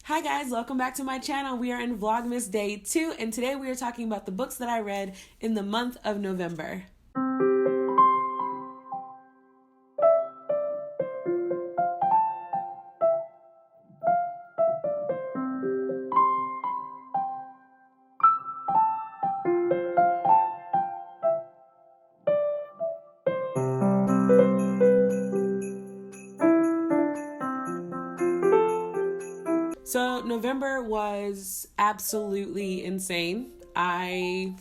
Hi guys, welcome back to my channel. We are in Vlogmas day 2, and today we are talking about the books that I read in the month of November. So November was absolutely insane. I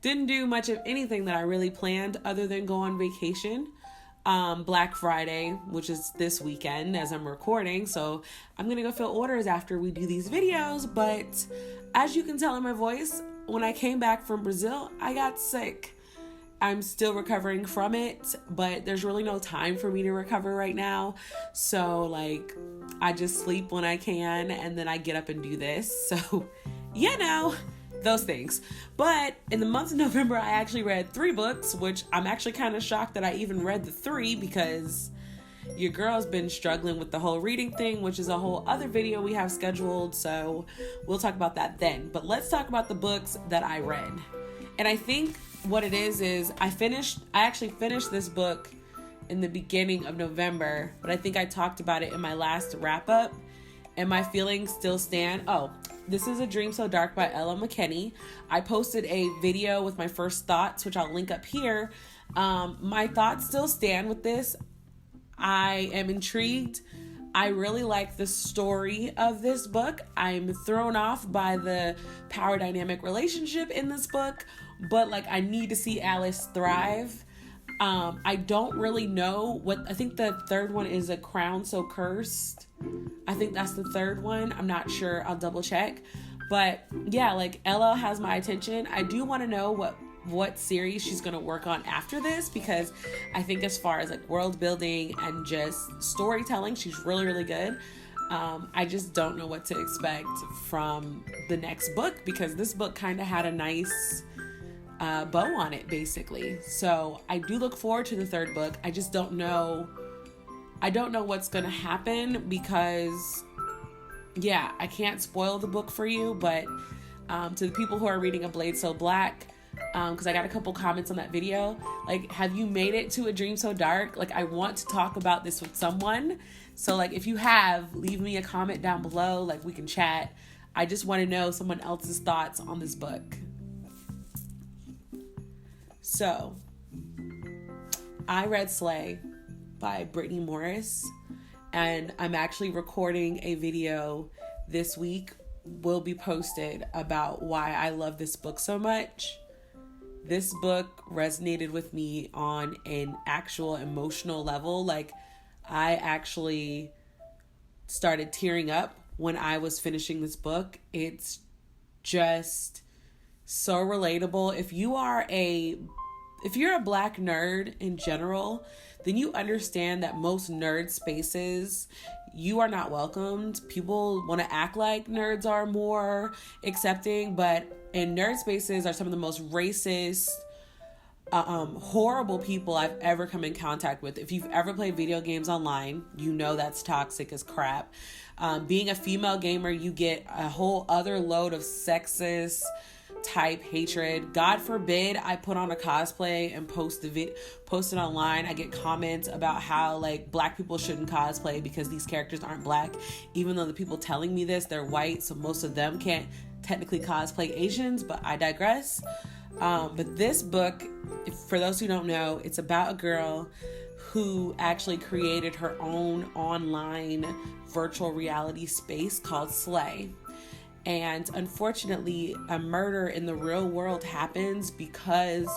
didn't do much of anything that I really planned other than go on vacation. Black Friday, which is this weekend as I'm recording, so I'm gonna go fill orders after we do these videos. But as you can tell in my voice, when I came back from Brazil, I got sick. I'm still recovering from it, but there's really no time for me to recover right now. So I just sleep when I can, and then I get up and do this. So, those things. But in the month of November, I actually read 3 books, which I'm actually kind of shocked that I even read the 3 because your girl's been struggling with the whole reading thing, which is a whole other video we have scheduled. So we'll talk about that then. But let's talk about the books that I read. And I think what it is I actually finished this book in the beginning of November, but I think I talked about it in my last wrap up, and my feelings still stand. Oh, this is A Dream So Dark by Ella McKinney. I posted a video with my first thoughts, which I'll link up here. My thoughts still stand with this. I am intrigued. I really like the story of this book. I'm thrown off by the power dynamic relationship in this book, but I need to see Alice thrive. I don't really know I think the third one is A Crown So Cursed. I think that's the third one. I'm not sure. I'll double check. But yeah, Ella has my attention. I do want to know what series she's going to work on after this, because I think as far as world building and just storytelling, she's really, really good. I just don't know what to expect from the next book, because this book kind of had a nice bow on it, basically. So I do look forward to the third book. I just don't know. I don't know what's going to happen because, I can't spoil the book for you, but to the people who are reading A Blade So Black, because I got a couple comments on that video, have you made it to A Dream So Dark? I want to talk about this with someone. So if you have, leave me a comment down below, we can chat. I just want to know someone else's thoughts on this book. So, I read Slay by Brittany Morris, and I'm actually recording a video this week, will be posted, about why I love this book so much. This book resonated with me on an actual emotional level. I actually started tearing up when I was finishing this book. It's just so relatable. If you're a Black nerd in general, then you understand that most nerd spaces, you are not welcomed. People want to act like nerds are more accepting, but in nerd spaces are some of the most racist, horrible people I've ever come in contact with. If you've ever played video games online, you know that's toxic as crap. Being a female gamer, you get a whole other load of sexist type hatred. God forbid I put on a cosplay and post it online. I get comments about how Black people shouldn't cosplay because these characters aren't Black, even though the people telling me this, they're white, so most of them can't technically cosplay Asians, but I digress. But this book, for those who don't know, it's about a girl who actually created her own online virtual reality space called Slay. And unfortunately, a murder in the real world happens because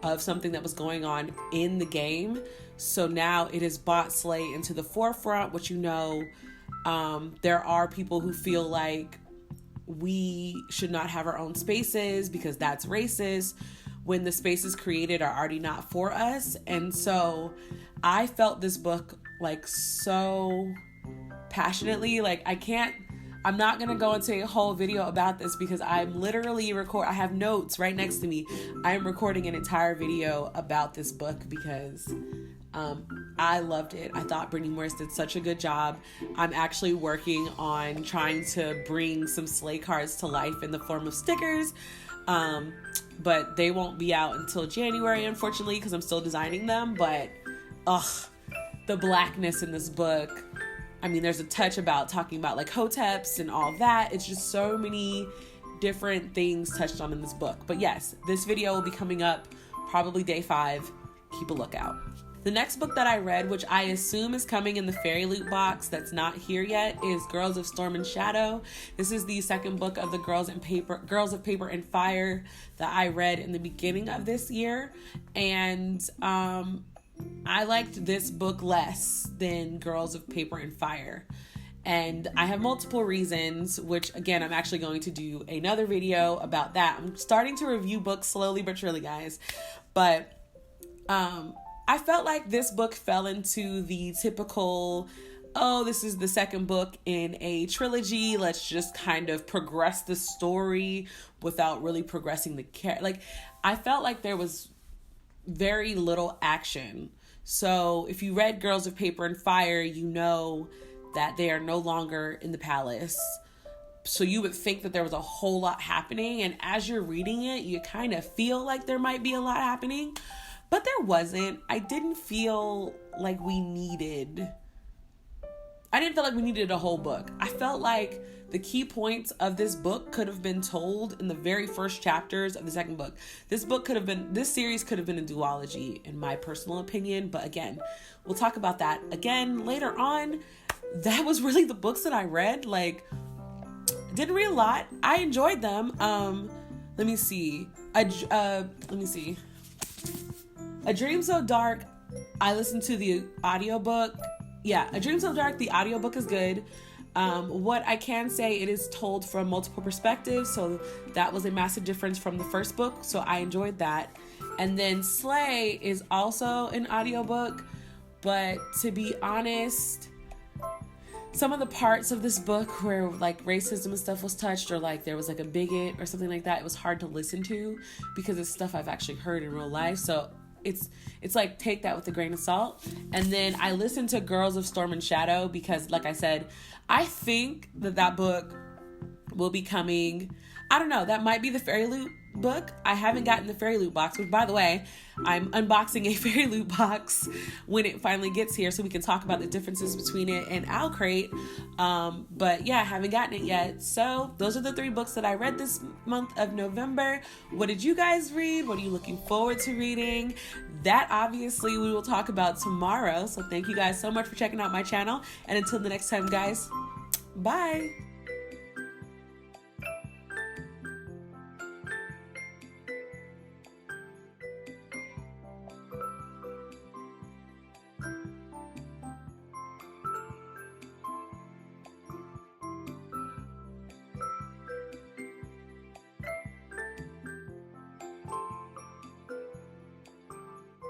of something that was going on in the game. So now it has brought Slay into the forefront, which there are people who feel like we should not have our own spaces because that's racist, when the spaces created are already not for us. And so I felt this book so passionately. I'm not going to go into a whole video about this because I'm literally I have notes right next to me. I am recording an entire video about this book because I loved it. I thought Brittany Morris did such a good job. I'm actually working on trying to bring some Slay cards to life in the form of stickers. But they won't be out until January, unfortunately, because I'm still designing them. But, the blackness in this book. I mean, there's a touch about talking about like hoteps and all that. It's just so many different things touched on in this book. But yes, this video will be coming up probably day 5. Keep a lookout. The next book that I read, which I assume is coming in the Fairy Loot box that's not here yet, is Girls of Storm and Shadow. This is the second book of the Girls of Paper and Fire that I read in the beginning of this year. And I liked this book less than Girls of Paper and Fire. And I have multiple reasons, which again, I'm actually going to do another video about that. I'm starting to review books slowly but surely, guys. But I felt like this book fell into the typical, oh, this is the second book in a trilogy. Let's just kind of progress the story without really progressing the character. Like, I felt like there was very little action. So if you read Girls of Paper and Fire, you know that they are no longer in the palace. So you would think that there was a whole lot happening. And as you're reading it, you kind of feel like there might be a lot happening. But there wasn't. I didn't feel like we needed a whole book. I felt like the key points of this book could have been told in the very first chapters of the second book. This series could have been a duology, in my personal opinion. But again, we'll talk about that again later on. That was really the books that I read. Like, didn't read a lot. I enjoyed them. Let me see. A Dream So Dark, I listened to the audiobook. Yeah, A Dream So Dark, the audiobook is good. What I can say, it is told from multiple perspectives, so that was a massive difference from the first book, so I enjoyed that. And then Slay is also an audiobook, but to be honest, some of the parts of this book where like racism and stuff was touched, or like there was like a bigot or something like that, it was hard to listen to because it's stuff I've actually heard in real life. So it's like, take that with a grain of salt. And then I listened to Girls of Storm and Shadow because, like I said, I think that book will be coming. I don't know. That might be the Fairy Loot book. I haven't gotten the Fairy Loot box, which, by the way, I'm unboxing a Fairy Loot box when it finally gets here so we can talk about the differences between it and Owl Crate. But yeah, I haven't gotten it yet. So those are the 3 books that I read this month of November. What did you guys read? What are you looking forward to reading? That obviously we will talk about tomorrow. So thank you guys so much for checking out my channel. And until the next time, guys, bye.